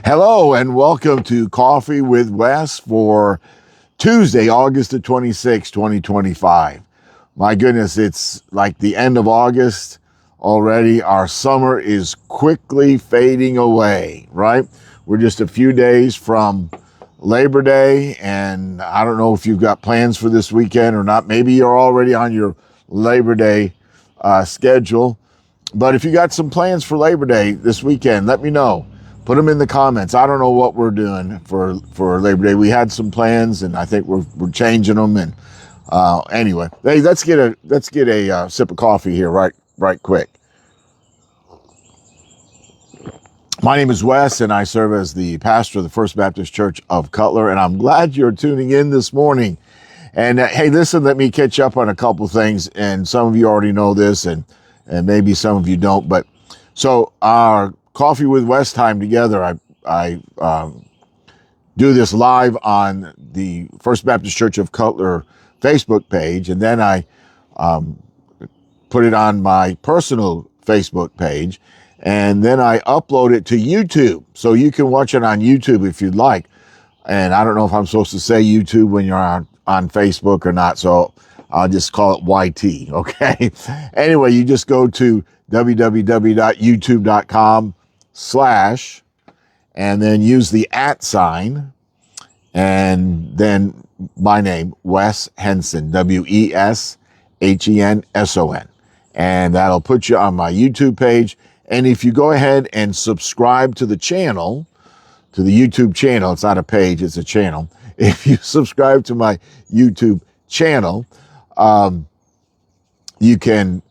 Hello and welcome to Coffee with Wes for Tuesday, August the 26th, 2025. My goodness, it's like the end of August already. Our summer is quickly fading away, right? We're just a few days from Labor Day, and I don't know if you've got plans for this weekend or not. Maybe you're already on your Labor Day schedule. But if you got some plans for Labor Day this weekend, let me know. Put them in the comments. I don't know what we're doing for Labor Day. We had some plans, and I think we're changing them. And anyway, hey, let's get a sip of coffee here, right quick. My name is Wes, and I serve as the pastor of the First Baptist Church of Cutler. And I'm glad you're tuning in this morning. And hey, listen, let me catch up on a couple things. And some of you already know this, and maybe some of you don't. But so our Coffee with Wes time together, I do this live on the First Baptist Church of Cutler Facebook page, and then I put it on my personal Facebook page, and then I upload it to YouTube. So you can watch it on YouTube if you'd like. And I don't know if I'm supposed to say YouTube when you're on Facebook or not, so I'll just call it YT, okay? Anyway, you just go to www.youtube.com/ and then use the @ and then my name, Wes Henson, WESHENSON. And that'll put you on my YouTube page. And if you go ahead and subscribe to the channel, to the YouTube channel, it's not a page, it's a channel. If you subscribe to my YouTube channel, you can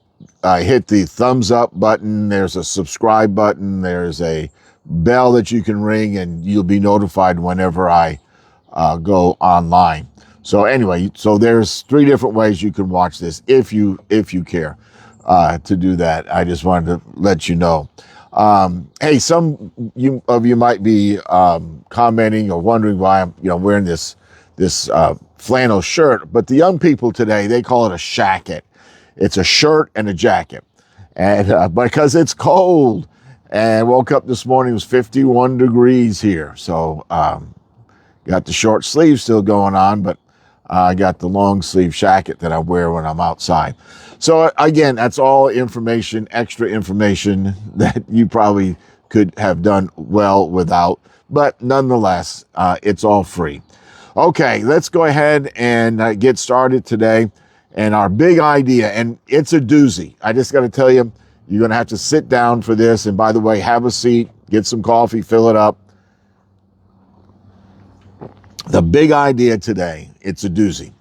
hit the thumbs up button. There's a subscribe button. There's a bell that you can ring, and you'll be notified whenever I go online. So anyway, so there's 3 different ways you can watch this if you care to do that. I just wanted to let you know. Hey, some of you might be commenting or wondering why I'm wearing this flannel shirt, but the young people today, they call it a shacket. It's a shirt and a jacket, and because it's cold. And woke up this morning, it was 51 degrees here. So got the short sleeve still going on, but I got the long sleeve jacket that I wear when I'm outside. So again, that's all information, extra information that you probably could have done well without. But nonetheless, it's all free. Okay, let's go ahead and get started today. And our big idea, and it's a doozy. I just got to tell you, you're going to have to sit down for this. And by the way, have a seat, get some coffee, fill it up. The big idea today, it's a doozy.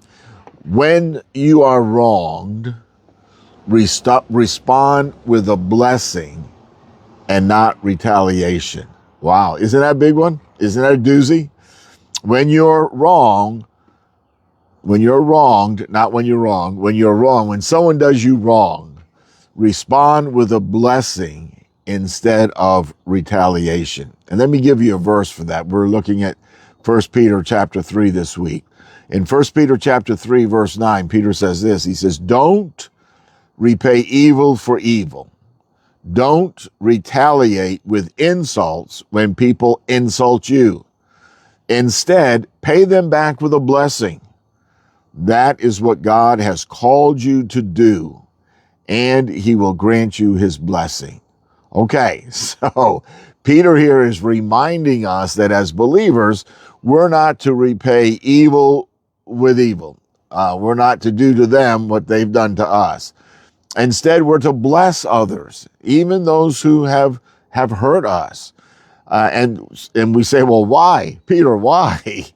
When you are wronged, respond with a blessing and not retaliation. Wow, isn't that a big one? Isn't that a doozy? When you're wronged, not when you're wrong, when you're wrong, when someone does you wrong, respond with a blessing instead of retaliation. And let me give you a verse for that. We're looking at 1 Peter chapter 3 this week. In 1 Peter chapter 3, verse 9, Peter says this. He says, don't repay evil for evil. Don't retaliate with insults when people insult you. Instead, pay them back with a blessing. That is what God has called you to do, and he will grant you his blessing. Okay, so Peter here is reminding us that as believers, we're not to repay evil with evil. We're not to do to them what they've done to us. Instead, we're to bless others, even those who have hurt us. And we say, well, why? Peter, why?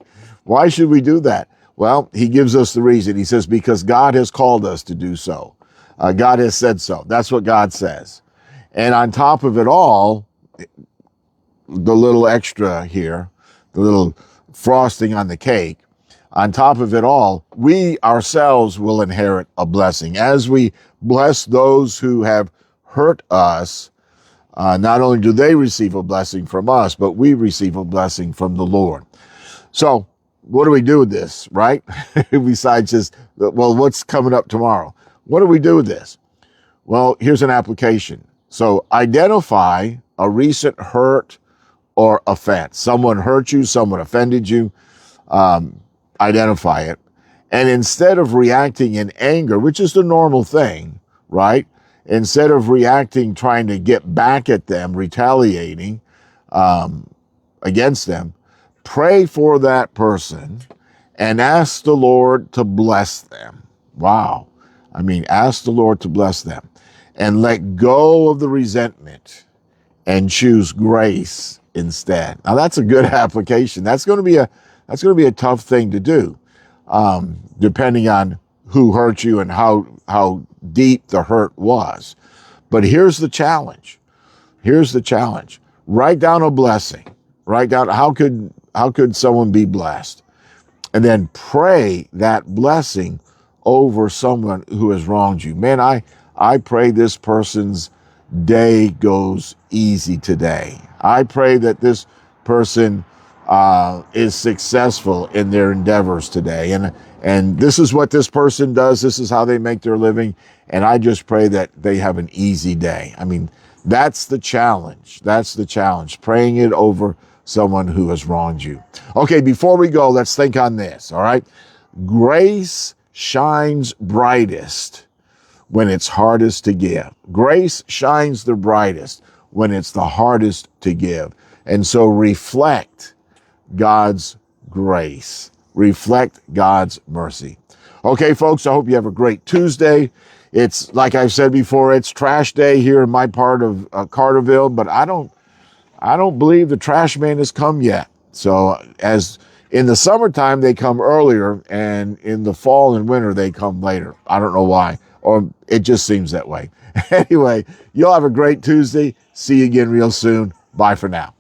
Why should we do that? Well, he gives us the reason. He says, because God has called us to do so. God has said so. That's what God says. And on top of it all, the little extra here, the little frosting on the cake, on top of it all, we ourselves will inherit a blessing. As we bless those who have hurt us, not only do they receive a blessing from us, but we receive a blessing from the Lord. So what do we do with this, right? Besides just, well, what's coming up tomorrow? What do we do with this? Well, here's an application. So identify a recent hurt or offense. Someone hurt you, someone offended you, identify it. And instead of reacting in anger, which is the normal thing, right? Instead of reacting, trying to get back at them, retaliating against them, pray for that person and ask the Lord to bless them. Wow. I mean, ask the Lord to bless them and let go of the resentment and choose grace instead. Now that's a good application. That's going to be a tough thing to do, depending on who hurt you and how deep the hurt was. But here's the challenge. Here's the challenge. Write down a blessing. Write down how could someone be blessed, and then pray that blessing over someone who has wronged you. Man, I pray this person's day goes easy today. I pray that this person is successful in their endeavors today. And this is what this person does. This is how they make their living. And I just pray that they have an easy day. I mean, that's the challenge. That's the challenge. Praying it over someone who has wronged you. Okay, before we go, let's think on this, all right? Grace shines brightest when it's hardest to give. Grace shines the brightest when it's the hardest to give. And so reflect God's grace. Reflect God's mercy. Okay, folks, I hope you have a great Tuesday. It's, like I've said before, it's trash day here in my part of Carterville, but I don't believe the trash man has come yet. So as in the summertime, they come earlier, and in the fall and winter, they come later. I don't know why, or it just seems that way. Anyway, you'll have a great Tuesday. See you again real soon. Bye for now.